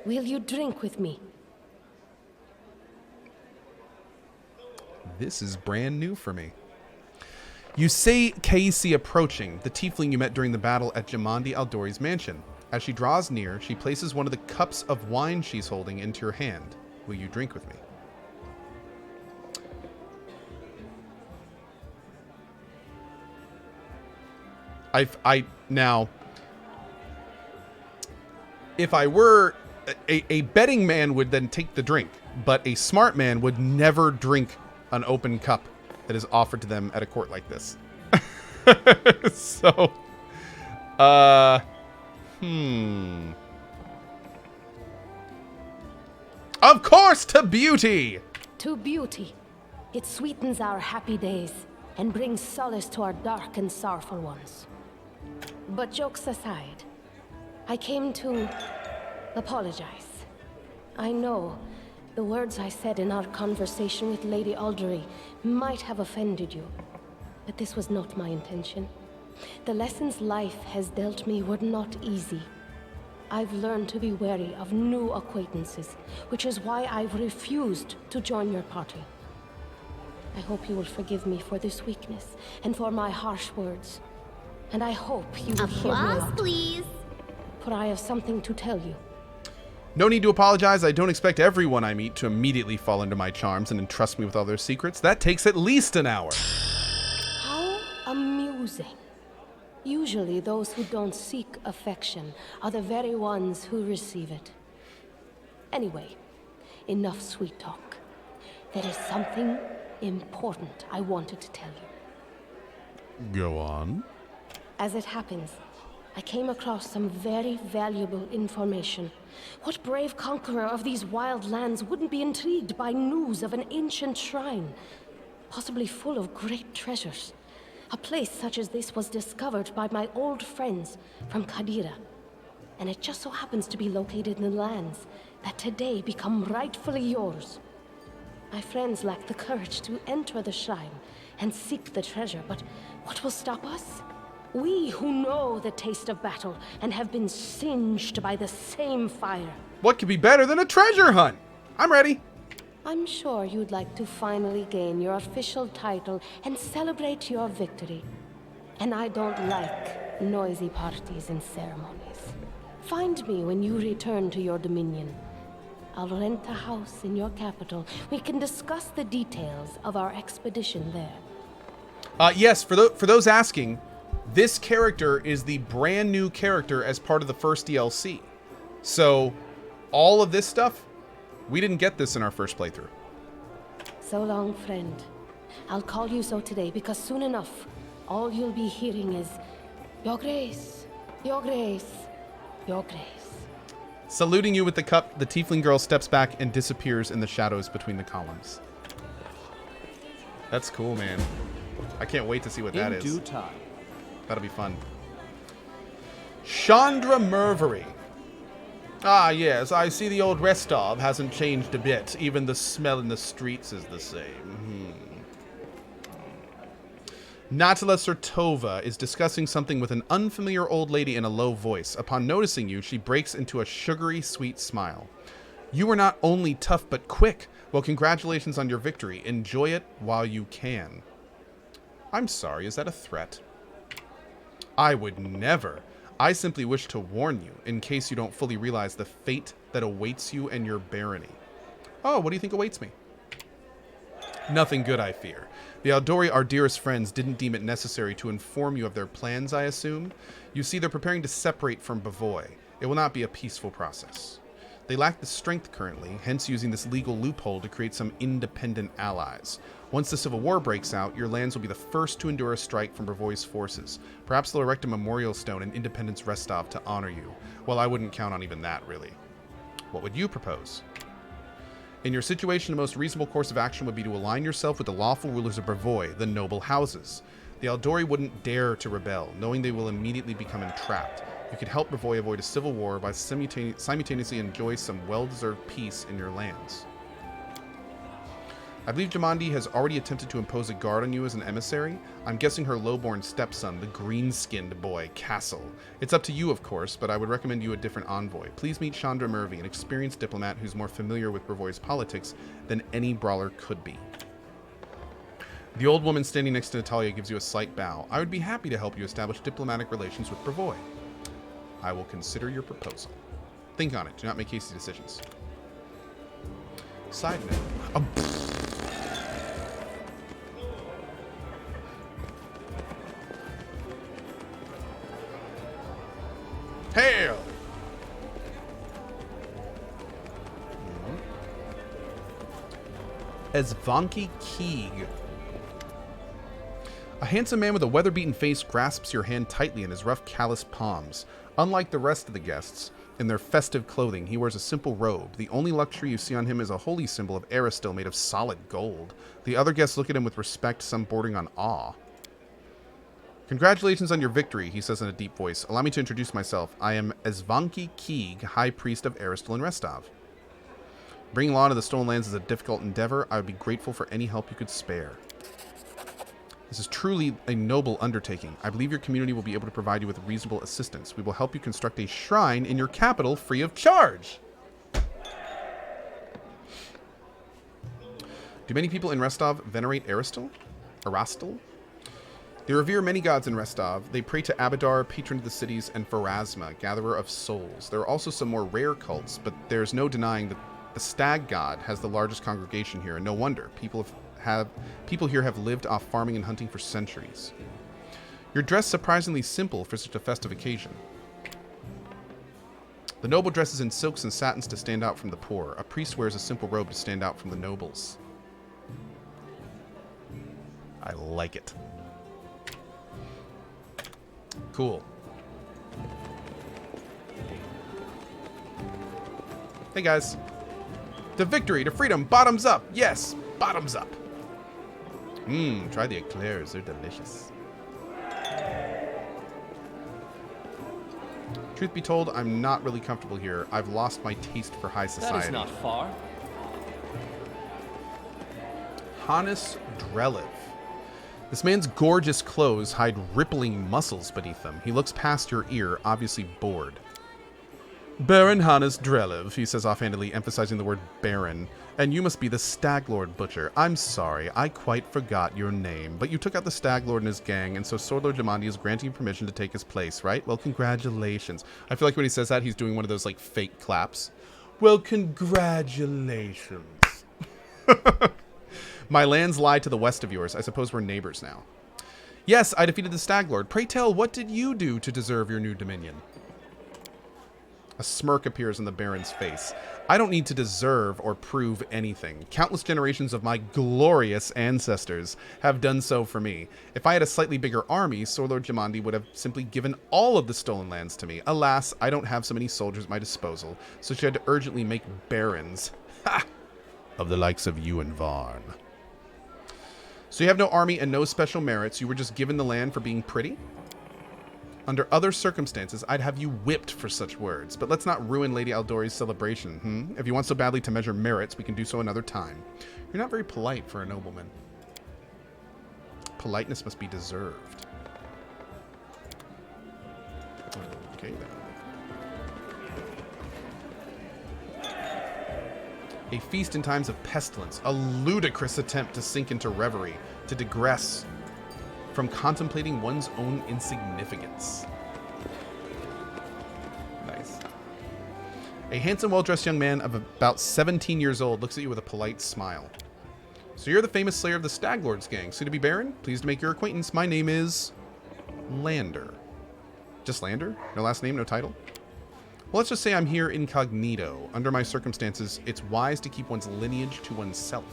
Will you drink with me? This is brand new for me. You say Kaessi approaching, the tiefling you met during the battle at Jamandi Aldori's mansion. As she draws near, she places one of the cups of wine she's holding into your hand. Will you drink with me? Now, if I were a betting man would then take the drink, but a smart man would never drink an open cup that is offered to them at a court like this. So, Of course, to beauty! To beauty. It sweetens our happy days and brings solace to our dark and sorrowful ones. But jokes aside, I came to apologize. I know the words I said in our conversation with Lady Aldery might have offended you, but this was not my intention. The lessons life has dealt me were not easy. I've learned to be wary of new acquaintances, which is why I've refused to join your party. I hope you will forgive me for this weakness and for my harsh words. And I hope you will hear me out, please. for I have something to tell you. No need to apologize. I don't expect everyone I meet to immediately fall into my charms and entrust me with all their secrets. That takes at least an hour. How amusing. Usually those who don't seek affection are the very ones who receive it. Anyway, enough sweet talk. There is something important I wanted to tell you. Go on. As it happens, I came across some very valuable information. What brave conqueror of these wild lands wouldn't be intrigued by news of an ancient shrine, possibly full of great treasures? A place such as this was discovered by my old friends from Kadira, and it just so happens to be located in the lands that today become rightfully yours. My friends lack the courage to enter the shrine and seek the treasure, but what will stop us? We who know the taste of battle and have been singed by the same fire. What could be better than a treasure hunt? I'm ready. I'm sure you'd like to finally gain your official title and celebrate your victory. And I don't like noisy parties and ceremonies. Find me when you return to your dominion. I'll rent a house in your capital. We can discuss the details of our expedition there. Yes, for those asking, this character is the brand new character as part of the first DLC. So, all of this stuff, we didn't get this in our first playthrough. So long, friend. I'll call you so today because soon enough, all you'll be hearing is, Your Grace, Your Grace, Your Grace. Saluting you with the cup, the tiefling girl steps back and disappears in the shadows between the columns. That's cool, man. I can't wait to see what that is. In due time. That'll be fun. Chandra Mervery. Ah, yes, I see the old Restov hasn't changed a bit. Even the smell in the streets is the same. Natala Surtova is discussing something with an unfamiliar old lady in a low voice. Upon noticing you, she breaks into a sugary, sweet smile. You are not only tough, but quick. Well, congratulations on your victory. Enjoy it while you can. I'm sorry, is that a threat? I would never. I simply wish to warn you, in case you don't fully realize the fate that awaits you and your barony. Oh, what do you think awaits me? Nothing good, I fear. The Aldori, our dearest friends, didn't deem it necessary to inform you of their plans, I assume. You see, they're preparing to separate from Bavoy. It will not be a peaceful process. They lack the strength currently, hence using this legal loophole to create some independent allies. Once the civil war breaks out, your lands will be the first to endure a strike from Bavoy's forces. Perhaps they'll erect a memorial stone in Independence Restov to honor you. Well, I wouldn't count on even that, really. What would you propose? In your situation, the most reasonable course of action would be to align yourself with the lawful rulers of Bavoy, the noble houses. The Aldori wouldn't dare to rebel, knowing they will immediately become entrapped. You could help Bavoy avoid a civil war by simultaneously enjoy some well-deserved peace in your lands. I believe Jamandi has already attempted to impose a guard on you as an emissary. I'm guessing her lowborn stepson, the green-skinned boy, Castle. It's up to you, of course, but I would recommend you a different envoy. Please meet Chandra Murvey, an experienced diplomat who's more familiar with Brevoy's politics than any brawler could be. The old woman standing next to Natalia gives you a slight bow. I would be happy to help you establish diplomatic relations with Brevoy. I will consider your proposal. Think on it. Do not make hasty decisions. Side note. Hail! Ezvanki Keeg. A handsome man with a weather-beaten face grasps your hand tightly in his rough, calloused palms. Unlike the rest of the guests, in their festive clothing, he wears a simple robe. The only luxury you see on him is a holy symbol of Aristil made of solid gold. The other guests look at him with respect, some bordering on awe. Congratulations on your victory, he says in a deep voice. Allow me to introduce myself. I am Ezvanki Keeg, High Priest of Aristil and Restov. Bringing law to the Stolen Lands is a difficult endeavor. I would be grateful for any help you could spare. This is truly a noble undertaking. I believe your community will be able to provide you with reasonable assistance. We will help you construct a shrine in your capital free of charge. Do many people in Restov venerate Aristil? Arastil? They revere many gods in Restov. They pray to Abadar, patron of the cities, and Pharasma, gatherer of souls. There are also some more rare cults, but there's no denying that the stag god has the largest congregation here, and no wonder. People here have lived off farming and hunting for centuries. You're dressed surprisingly simple for such a festive occasion. The noble dresses in silks and satins to stand out from the poor. A priest wears a simple robe to stand out from the nobles. I like it. Cool. Hey guys. To victory, to freedom, bottoms up. Yes, bottoms up. Try the eclairs, they're delicious. Truth be told, I'm not really comfortable here. I've lost my taste for high society. That is not far. Hannes Drelev. This man's gorgeous clothes hide rippling muscles beneath them. He looks past your ear, obviously bored. Baron Hannes Drelev, he says offhandedly, emphasizing the word Baron. And you must be the Staglord Butcher. I'm sorry, I quite forgot your name. But you took out the Staglord and his gang, and so Swordlord Jamandi is granting you permission to take his place, right? Well, congratulations. I feel like when he says that, he's doing one of those, like, fake claps. Well, congratulations. My lands lie to the west of yours. I suppose we're neighbors now. Yes, I defeated the Staglord. Pray tell, what did you do to deserve your new dominion? A smirk appears on the Baron's face. I don't need to deserve or prove anything. Countless generations of my glorious ancestors have done so for me. If I had a slightly bigger army, Swordlord Jamandi would have simply given all of the stolen lands to me. Alas, I don't have so many soldiers at my disposal, so she had to urgently make barons. Ha! Of the likes of you and Varn. So you have no army and no special merits. You were just given the land for being pretty? Under other circumstances, I'd have you whipped for such words. But let's not ruin Lady Aldori's celebration, If you want so badly to measure merits, we can do so another time. You're not very polite for a nobleman. Politeness must be deserved. Okay, then. A feast in times of pestilence. A ludicrous attempt to sink into reverie, to digress from contemplating one's own insignificance. Nice. A handsome, well-dressed young man of about 17 years old looks at you with a polite smile. So you're the famous slayer of the Staglord's gang. Soon to be Baron? Pleased to make your acquaintance. My name is Lander. Just Lander? No last name, no title? Well, let's just say I'm here incognito. Under my circumstances, it's wise to keep one's lineage to oneself.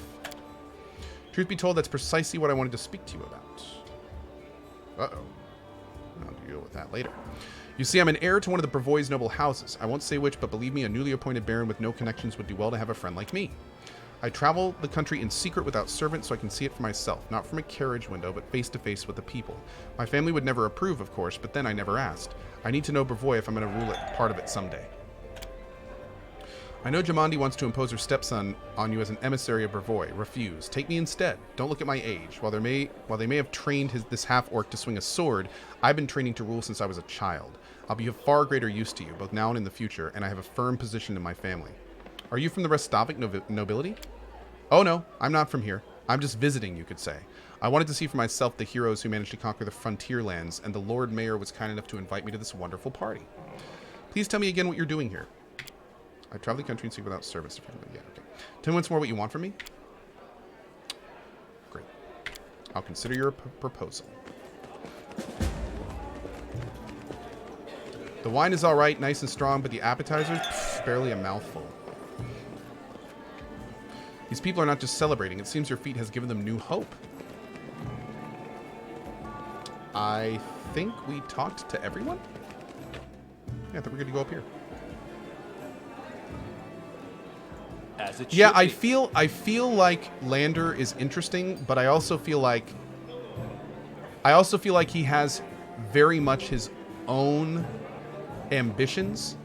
Truth be told, that's precisely what I wanted to speak to you about. Uh-oh. I'll deal with that later. You see, I'm an heir to one of the Brevoy's noble houses. I won't say which, but believe me, a newly appointed baron with no connections would do well to have a friend like me. I travel the country in secret without servants so I can see it for myself, not from a carriage window, but face to face with the people. My family would never approve, of course, but then I never asked. I need to know Brevoy if I'm going to rule it, part of it someday. I know Jamandi wants to impose her stepson on you as an emissary of Brevoy. Refuse. Take me instead. Don't look at my age. While they may have trained this half-orc to swing a sword, I've been training to rule since I was a child. I'll be of far greater use to you, both now and in the future, and I have a firm position in my family. Are you from the Restovic nobility? Oh no, I'm not from here. I'm just visiting, you could say. I wanted to see for myself the heroes who managed to conquer the frontier lands, and the Lord Mayor was kind enough to invite me to this wonderful party. Please tell me again what you're doing here. I travel the country and seek without service. Yeah, okay. Tell me once more what you want from me. Great. I'll consider your proposal. The wine is all right, nice and strong, but the appetizers, barely a mouthful. These people are not just celebrating. It seems your feat has given them new hope. I think we talked to everyone? Yeah, I think we're good to go up here. As it Yeah, should be. I feel like Lander is interesting, but I also feel like he has very much his own ambitions.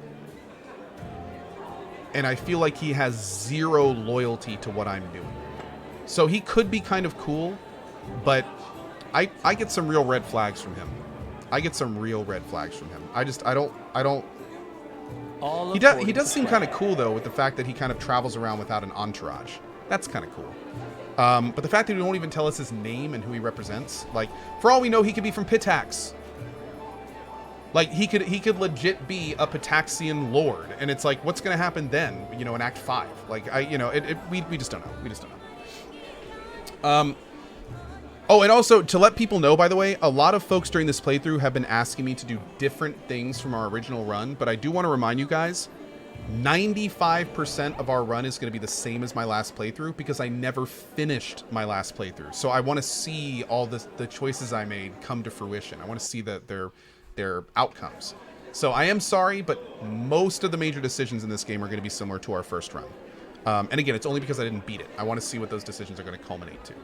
And I feel like he has zero loyalty to what I'm doing. So he could be kind of cool, but I get some real red flags from him. I don't. He does seem kind of cool though, with the fact that he kind of travels around without an entourage. That's kind of cool. But the fact that he won't even tell us his name and who he represents, like, for all we know, he could be from Pitax. Like, he could legit be a Pitaxian lord, and it's like, what's going to happen then? You know, in Act 5. Like, we just don't know. We just don't know. Oh, and also, to let people know, by the way, a lot of folks during this playthrough have been asking me to do different things from our original run, but I do want to remind you guys, 95% of our run is going to be the same as my last playthrough, because I never finished my last playthrough. So I want to see all the choices I made come to fruition. I want to see their outcomes. So I am sorry, but most of the major decisions in this game are going to be similar to our first run. And again, it's only because I didn't beat it. I want to see what those decisions are going to culminate to.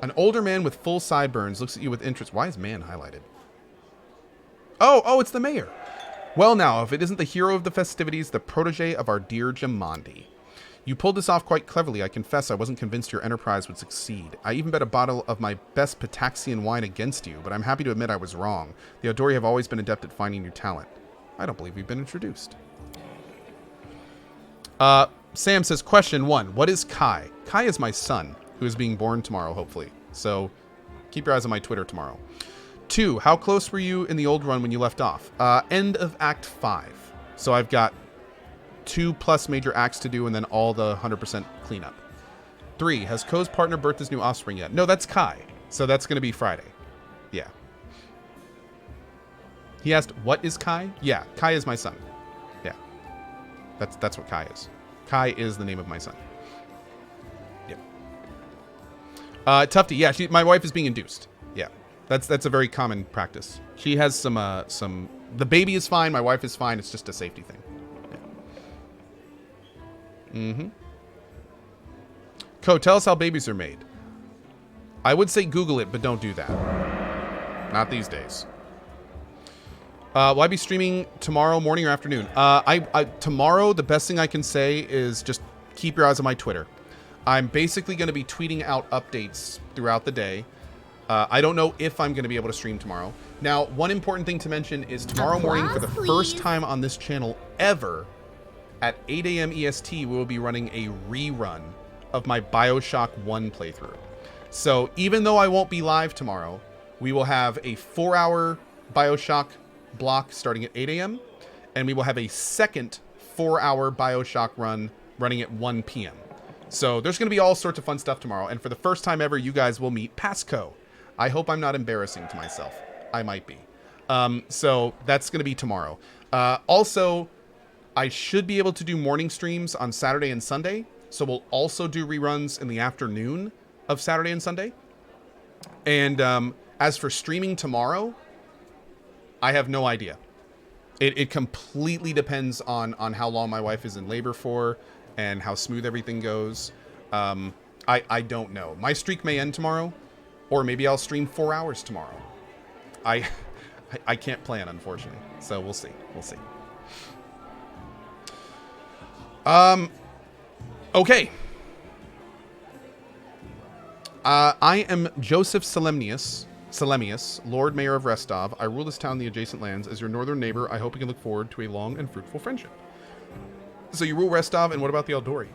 An older man with full sideburns looks at you with interest. Why is man highlighted? Oh, it's the mayor. Well now, if it isn't the hero of the festivities, the protege of our dear Jamandi. You pulled this off quite cleverly. I confess I wasn't convinced your enterprise would succeed. I even bet a bottle of my best Pitaxian wine against you, but I'm happy to admit I was wrong. The Odori have always been adept at finding new talent. I don't believe we've been introduced. Sam says, question 1. What is Kai? Kai is my son, who is being born tomorrow, hopefully. So keep your eyes on my Twitter tomorrow. 2. How close were you in the old run when you left off? End of Act 5. So I've got 2+ major acts to do and then all the 100% cleanup. 3. Has Ko's partner birthed his new offspring yet? No, that's Kai. So that's going to be Friday. Yeah. He asked, what is Kai? Yeah, Kai is my son. Yeah. That's what Kai is. Kai is the name of my son. Yep. Tufty, yeah, my wife is being induced. Yeah. That's a very common practice. She has some the baby is fine, my wife is fine, it's just a safety thing. Mm-hmm. Co, tell us how babies are made. I would say Google it, but don't do that. Not these days. Will I be streaming tomorrow morning or afternoon? Tomorrow, the best thing I can say is just keep your eyes on my Twitter. I'm basically going to be tweeting out updates throughout the day. I don't know if I'm going to be able to stream tomorrow. Now, one important thing to mention is tomorrow morning, for the first time on this channel ever, at 8 a.m. EST, we will be running a rerun of my BioShock 1 playthrough. So even though I won't be live tomorrow, we will have a 4-hour BioShock block starting at 8 a.m. and we will have a second 4-hour BioShock run running at 1 p.m. So there's going to be all sorts of fun stuff tomorrow. And for the first time ever, you guys will meet Pasco. I hope I'm not embarrassing to myself. I might be. So that's going to be tomorrow. Also, I should be able to do morning streams on Saturday and Sunday. So we'll also do reruns in the afternoon of Saturday and Sunday. And as for streaming tomorrow, I have no idea. It completely depends on how long my wife is in labor for and how smooth everything goes. I don't know. My streak may end tomorrow, or maybe I'll stream 4 hours tomorrow. I can't plan, unfortunately. So we'll see. We'll see. Okay. I am Joseph Sellemius, Lord Mayor of Restov. I rule this town and the adjacent lands. As your northern neighbor, I hope we can look forward to a long and fruitful friendship. So you rule Restov, and what about the Eldori?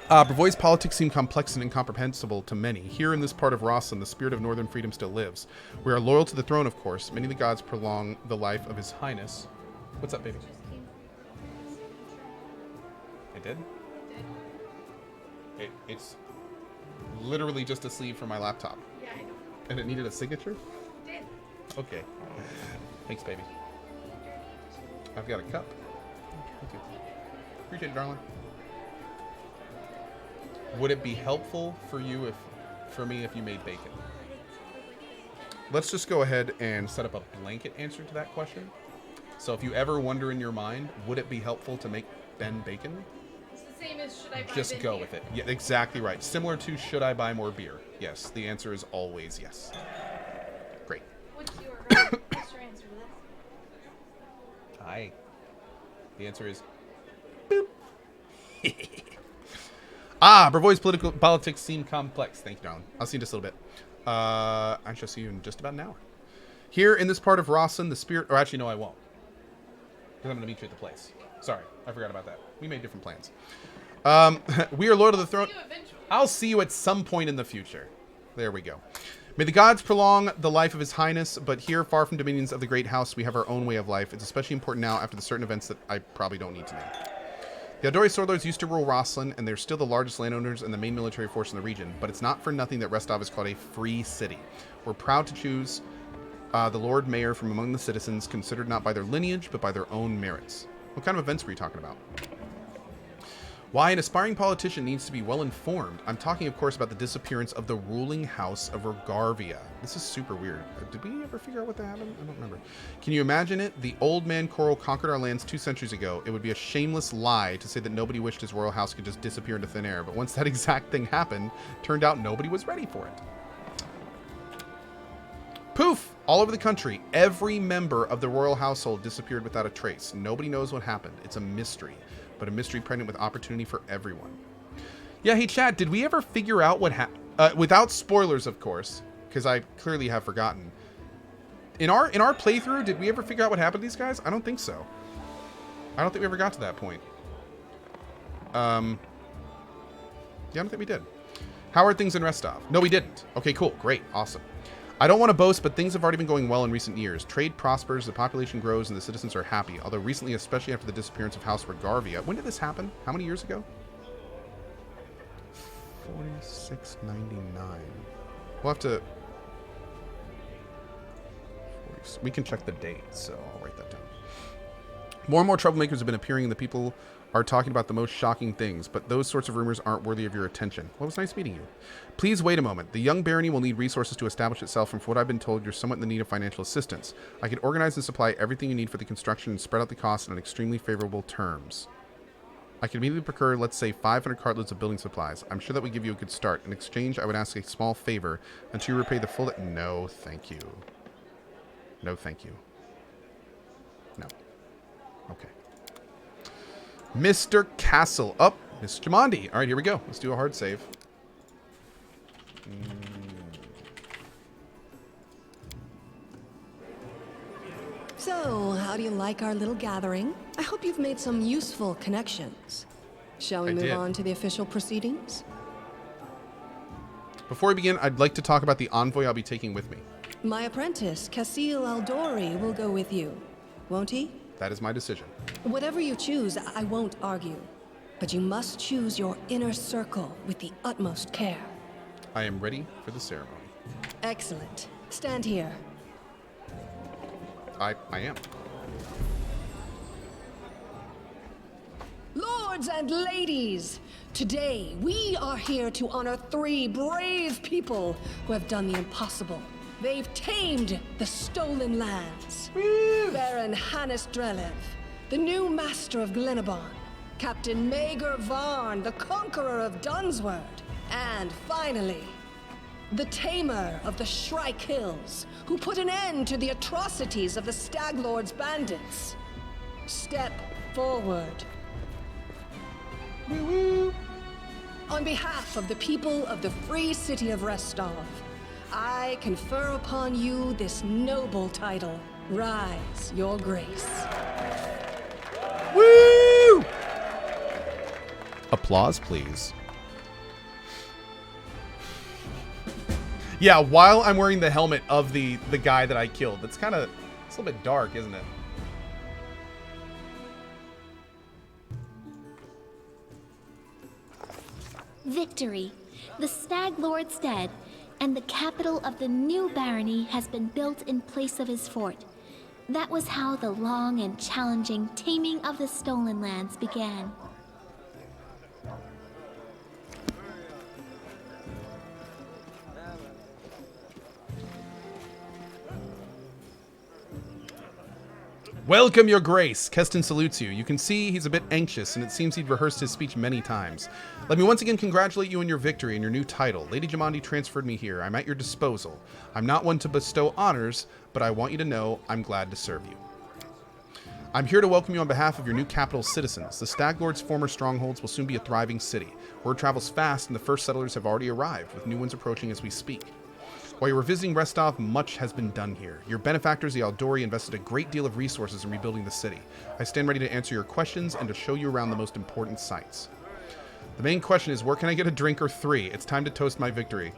Brevoy's politics seem complex and incomprehensible to many. Here in this part of Rosslyn, the spirit of northern freedom still lives. We are loyal to the throne, of course. Many of the gods prolong the life of His Highness. What's up, baby? It did? It's literally just a sleeve for my laptop. Yeah, I know. And it needed a signature? It did. Okay. Thanks, baby. I've got a cup. Thank you. Appreciate it, darling. Would it be helpful for you for me if you made bacon? Let's just go ahead and set up a blanket answer to that question. So if you ever wonder in your mind, would it be helpful to make Ben bacon? It's the same as should I buy Just Ben go beer? with it. Yeah, exactly right. Similar to should I buy more beer? Yes, the answer is always yes. Great. What's your answer to this? Hi. The answer is boop. Brevoy's politics seem complex. Thank you, darling. I'll see you in just a little bit. I shall see you in just about an hour. Here in this part of Rosslyn, the spirit... Or actually, no, I won't. Because I'm going to meet you at the place. Sorry, I forgot about that. We made different plans. We are Lord of the Throne... See you eventually. I'll see you at some point in the future. There we go. May the gods prolong the life of His Highness, but here, far from dominions of the great house, we have our own way of life. It's especially important now after the certain events that I probably don't need to name. The Eldori Swordlords used to rule Rosslyn, and they're still the largest landowners and the main military force in the region, but it's not for nothing that Restov is called a free city. We're proud to choose the Lord Mayor from among the citizens, considered not by their lineage, but by their own merits. What kind of events were you talking about? Why an aspiring politician needs to be well informed. I'm talking, of course, about the disappearance of the ruling house of Rogarvia. This is super weird. Did we ever figure out what that happened? I don't remember. Can you imagine it? The old man Coral conquered our lands 2 centuries ago. It would be a shameless lie to say that nobody wished his royal house could just disappear into thin air. But once that exact thing happened, turned out nobody was ready for it. Poof! All over the country, every member of the royal household disappeared without a trace. Nobody knows what happened. It's a mystery, but a mystery pregnant with opportunity for everyone. Yeah, hey, chat, did we ever figure out what happened? Without spoilers, of course, because I clearly have forgotten. In our playthrough, did we ever figure out what happened to these guys? I don't think so. I don't think we ever got to that point. Yeah, I don't think we did. How are things in Restov? No, we didn't. Okay, cool. Great. Awesome. I don't want to boast, but things have already been going well in recent years. Trade prospers, the population grows, and the citizens are happy. Although recently, especially after the disappearance of House Rogarvia. When did this happen? How many years ago? 4699. We'll have to... We can check the date, so I'll write that down. More and more troublemakers have been appearing, and the people are talking about the most shocking things, but those sorts of rumors aren't worthy of your attention. Well, it was nice meeting you. Please wait a moment. The young barony will need resources to establish itself, and from what I've been told, you're somewhat in the need of financial assistance. I can organize and supply everything you need for the construction and spread out the costs on extremely favorable terms. I can immediately procure, let's say, 500 cartloads of building supplies. I'm sure that would give you a good start. In exchange, I would ask a small favor until you repay the full... No, thank you. No, thank you. No. Okay. Mr. Castle. Up. Mr. Jamandi. All right, here we go. Let's do a hard save. So, how do you like our little gathering? I hope you've made some useful connections. Shall we I move did. on to the official proceedings? Before we begin, I'd like to talk about the envoy I'll be taking with me. My apprentice, Kaessi Aldori, will go with you, won't he? That is my decision. Whatever you choose, I won't argue. But you must choose your inner circle with the utmost care. I am ready for the ceremony. Excellent. Stand here. I am. Lords and ladies, today we are here to honor 3 brave people who have done the impossible. They've tamed the stolen lands. Baron Hannes Drelev, the new master of Glenabon, Captain Maegor Varn, the conqueror of Dunsword, and finally, the tamer of the Shrike Hills, who put an end to the atrocities of the Staglord's bandits. Step forward On behalf of the people of the free city of Restov, I confer upon you this noble title. Rise, your grace. Woo! Applause, please. Yeah, while I'm wearing the helmet of the guy that I killed. It's a little bit dark, isn't it? Victory. The Stag Lord's dead, and the capital of the new barony has been built in place of his fort. That was how the long and challenging taming of the stolen lands began. Welcome, your grace. Keston salutes you. You can see he's a bit anxious, and it seems he'd rehearsed his speech many times. Let me once again congratulate you on your victory and your new title. Lady Jamandi transferred me here. I'm at your disposal. I'm not one to bestow honors, but I want you to know I'm glad to serve you. I'm here to welcome you on behalf of your new capital's citizens. The Stag Lord's former strongholds will soon be a thriving city. Word travels fast, and the first settlers have already arrived, with new ones approaching as we speak. While you were visiting Restov, much has been done here. Your benefactors, the Aldori, invested a great deal of resources in rebuilding the city. I stand ready to answer your questions and to show you around the most important sites. The main question is, where can I get a drink or 3? It's time to toast my victory.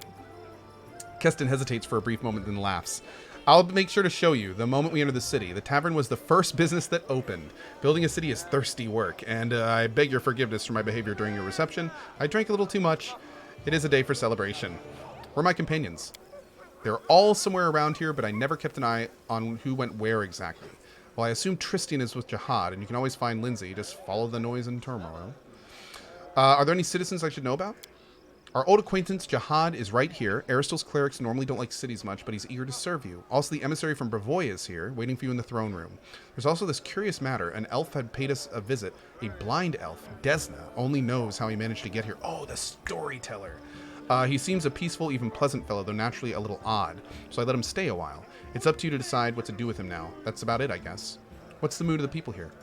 Keston hesitates for a brief moment, then laughs. I'll make sure to show you the moment we enter the city. The tavern was the first business that opened. Building a city is thirsty work, and I beg your forgiveness for my behavior during your reception. I drank a little too much. It is a day for celebration. Where are my companions? They're all somewhere around here, but I never kept an eye on who went where exactly. Well, I assume Tristan is with Jihad, and you can always find Lindsay. Just follow the noise and turmoil. Are there any citizens I should know about? Our old acquaintance Jihad is right here. Aristo's clerics normally don't like cities much, but he's eager to serve you. Also, the emissary from Brevoy is here, waiting for you in the throne room. There's also this curious matter. An elf had paid us a visit. A blind elf, Desna, only knows how he managed to get here. Oh, the storyteller. He seems a peaceful, even pleasant fellow, though naturally a little odd, so I let him stay a while. It's up to you to decide what to do with him now. That's about it, I guess. What's the mood of the people here?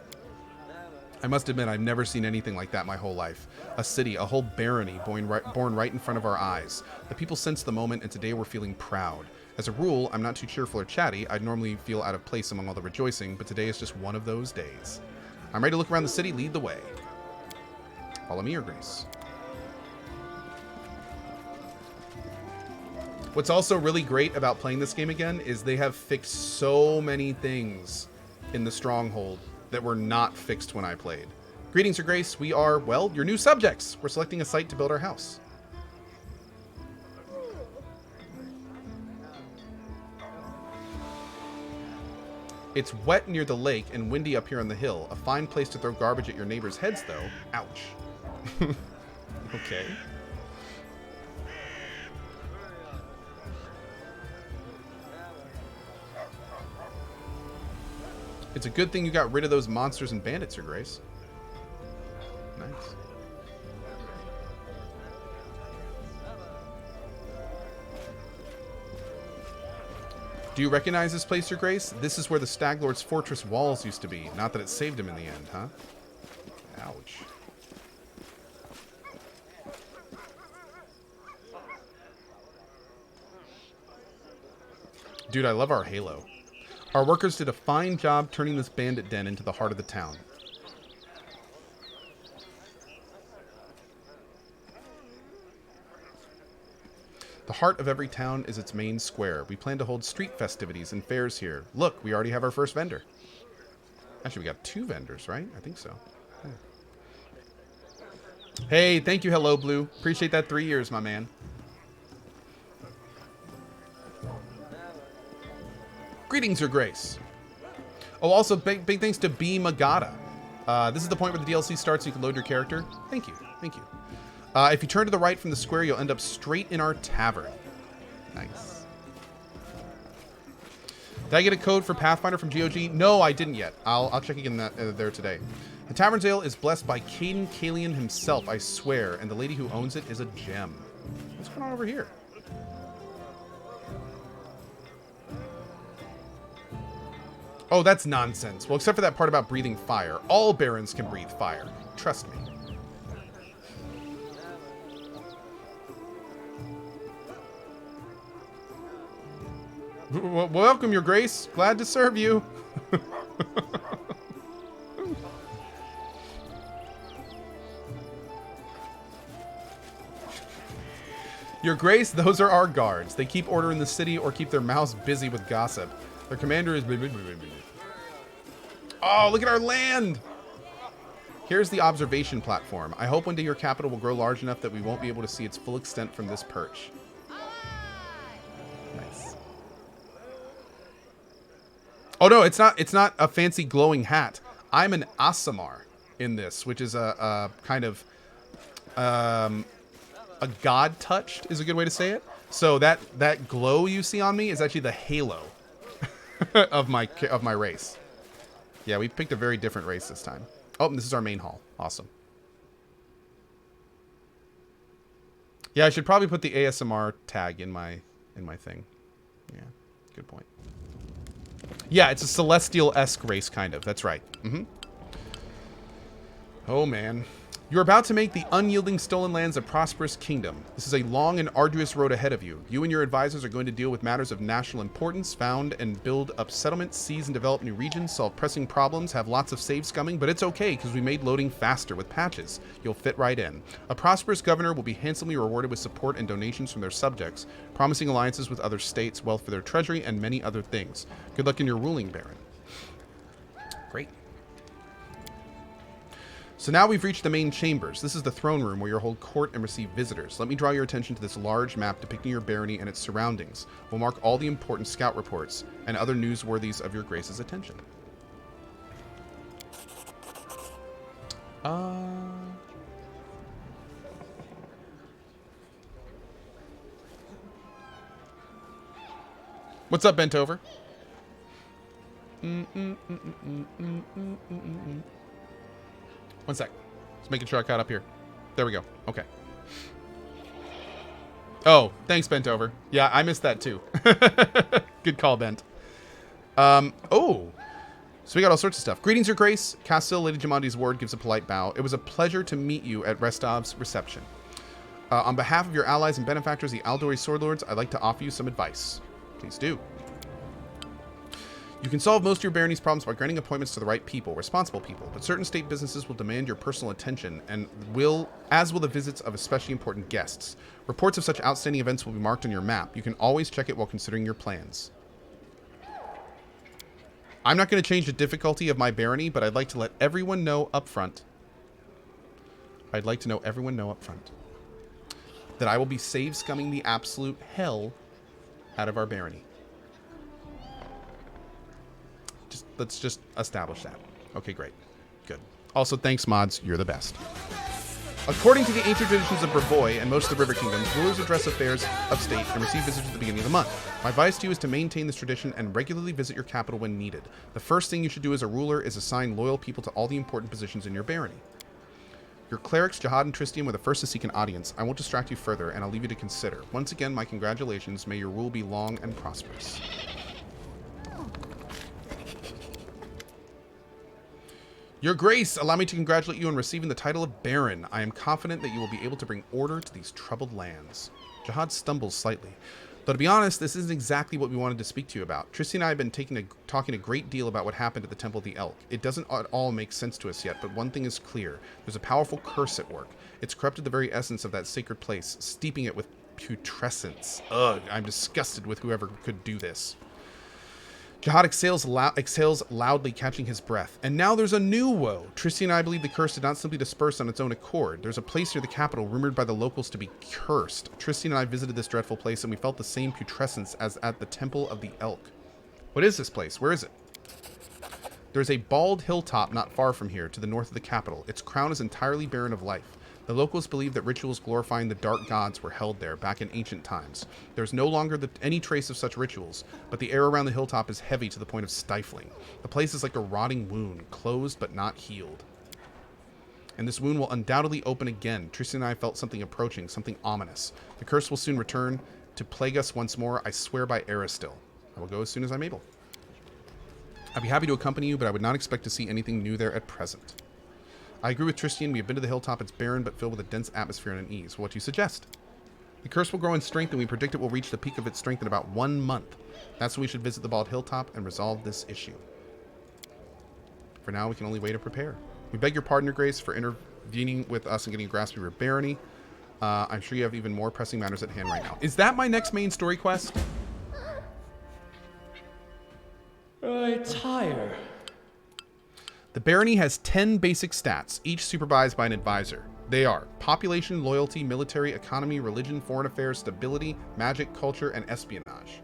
I must admit, I've never seen anything like that my whole life. A city, a whole barony born right in front of our eyes. The people sensed the moment, and today we're feeling proud. As a rule, I'm not too cheerful or chatty. I'd normally feel out of place among all the rejoicing, but today is just one of those days. I'm ready to look around the city. Lead the way. Follow me, Your Grace. What's also really great about playing this game again is they have fixed so many things in the Stronghold that were not fixed when I played. Greetings, Your Grace. We are, well, your new subjects. We're selecting a site to build our house. It's wet near the lake and windy up here on the hill. A fine place to throw garbage at your neighbors' heads, though. Ouch. Okay. It's a good thing you got rid of those monsters and bandits, Your Grace. Nice. Do you recognize this place, Your Grace? This is where the Stag Lord's fortress walls used to be. Not that it saved him in the end, huh? Ouch. Dude, I love our halo. Our workers did a fine job turning this bandit den into the heart of the town. The heart of every town is its main square. We plan to hold street festivities and fairs here. Look, we already have our first vendor. Actually, we got 2 vendors, right? I think so. Yeah. Hey, thank you, Hello Blue. Appreciate that 3 years, my man. Greetings, Your Grace. Oh, also, big thanks to B. Magada. This is the point where the DLC starts so you can load your character. Thank you. Thank you. If you turn to the right from the square, you'll end up straight in our tavern. Nice. Did I get a code for Pathfinder from GOG? No, I didn't yet. I'll check again there today. The tavern's ale is blessed by Caden Kalian himself, I swear, and the lady who owns it is a gem. What's going on over here? Oh, that's nonsense. Well, except for that part about breathing fire. All barons can breathe fire. Trust me. Welcome, Your Grace. Glad to serve you. Your Grace, those are our guards. They keep order in the city or keep their mouths busy with gossip. Their commander is... Oh, look at our land! Here's the observation platform. I hope one day your capital will grow large enough that we won't be able to see its full extent from this perch. Nice. Oh no, it's not a fancy glowing hat. I'm an Aasimar in this, which is a kind of a god touched is a good way to say it. So that glow you see on me is actually the halo of my race. Yeah, we picked a very different race this time. Oh, and this is our main hall. Awesome. Yeah, I should probably put the ASMR tag in my thing. Yeah, good point. Yeah, it's a celestial-esque race, kind of. That's right. Mm-hmm. Oh, man. You're about to make the unyielding stolen lands a prosperous kingdom. This is a long and arduous road ahead of you. You and your advisors are going to deal with matters of national importance, found and build up settlements, seize and develop new regions, solve pressing problems, have lots of save scumming, but it's okay because we made loading faster with patches. You'll fit right in. A prosperous governor will be handsomely rewarded with support and donations from their subjects, promising alliances with other states, wealth for their treasury, and many other things. Good luck in your ruling, Baron. Great. So now we've reached the main chambers. This is the throne room where you'll hold court and receive visitors. Let me draw your attention to this large map depicting your barony and its surroundings. We'll mark all the important scout reports and other newsworthies of your grace's attention. What's up, Bentover? One sec. Just making sure I caught up here. There we go. Okay. Oh, thanks, Bentover. Yeah, I missed that too. Good call, Bent. Oh. So we got all sorts of stuff. Greetings, Your Grace. Cassil, Lady Jamandi's ward gives a polite bow. It was a pleasure to meet you at Restov's reception. On behalf of your allies and benefactors, the Aldori Swordlords, I'd like to offer you some advice. Please do. You can solve most of your barony's problems by granting appointments to the right people, responsible people, but certain state businesses will demand your personal attention, and as will the visits of especially important guests. Reports of such outstanding events will be marked on your map. You can always check it while considering your plans. I'm not going to change the difficulty of my barony, but I'd like to let everyone know up front. I'd like to know everyone know up front that I will be save scumming the absolute hell out of our barony. Let's just establish that. Okay, great. Good. Also, thanks, mods. You're the best. According to the ancient traditions of Brevoy and most of the River Kingdoms, rulers address affairs of state and receive visitors at the beginning of the month. My advice to you is to maintain this tradition and regularly visit your capital when needed. The first thing you should do as a ruler is assign loyal people to all the important positions in your barony. Your clerics, Jihad and Tristian, were the first to seek an audience. I won't distract you further, and I'll leave you to consider. Once again, my congratulations. May your rule be long and prosperous. Your Grace, allow me to congratulate you on receiving the title of Baron. I am confident that you will be able to bring order to these troubled lands. Jihad stumbles slightly. Though to be honest, this isn't exactly what we wanted to speak to you about. Tristy and I have been talking a great deal about what happened at the Temple of the Elk. It doesn't at all make sense to us yet, but one thing is clear. There's a powerful curse at work. It's corrupted the very essence of that sacred place, steeping it with putrescence. Ugh, I'm disgusted with whoever could do this. Jihad exhales loudly, catching his breath. And now there's a new woe. Tristy and I believe the curse did not simply disperse on its own accord. There's a place near the capital rumored by the locals to be cursed. Tristy and I visited this dreadful place, and we felt the same putrescence as at the Temple of the Elk. What is this place? Where is it? There's a bald hilltop not far from here, to the north of the capital. Its crown is entirely barren of life. The locals believe that rituals glorifying the dark gods were held there back in ancient times. There's no longer any trace of such rituals, but the air around the hilltop is heavy to the point of stifling. The place is like a rotting wound, closed but not healed. And this wound will undoubtedly open again. Tristan and I felt something approaching, something ominous. The curse will soon return to plague us once more, I swear by Aristil. I will go as soon as I'm able. I'd be happy to accompany you, but I would not expect to see anything new there at present. I agree with Tristian. We have been to the hilltop. It's barren, but filled with a dense atmosphere and unease. What do you suggest? The curse will grow in strength, and we predict it will reach the peak of its strength in about 1 month. That's when we should visit the Bald Hilltop and resolve this issue. For now, we can only wait and prepare. We beg your pardon, Your Grace, for intervening with us and getting a grasp of your barony. I'm sure you have even more pressing matters at hand right now. Is that my next main story quest? Retire. The barony has 10 basic stats, each supervised by an advisor. They are population, loyalty, military, economy, religion, foreign affairs, stability, magic, culture, and espionage.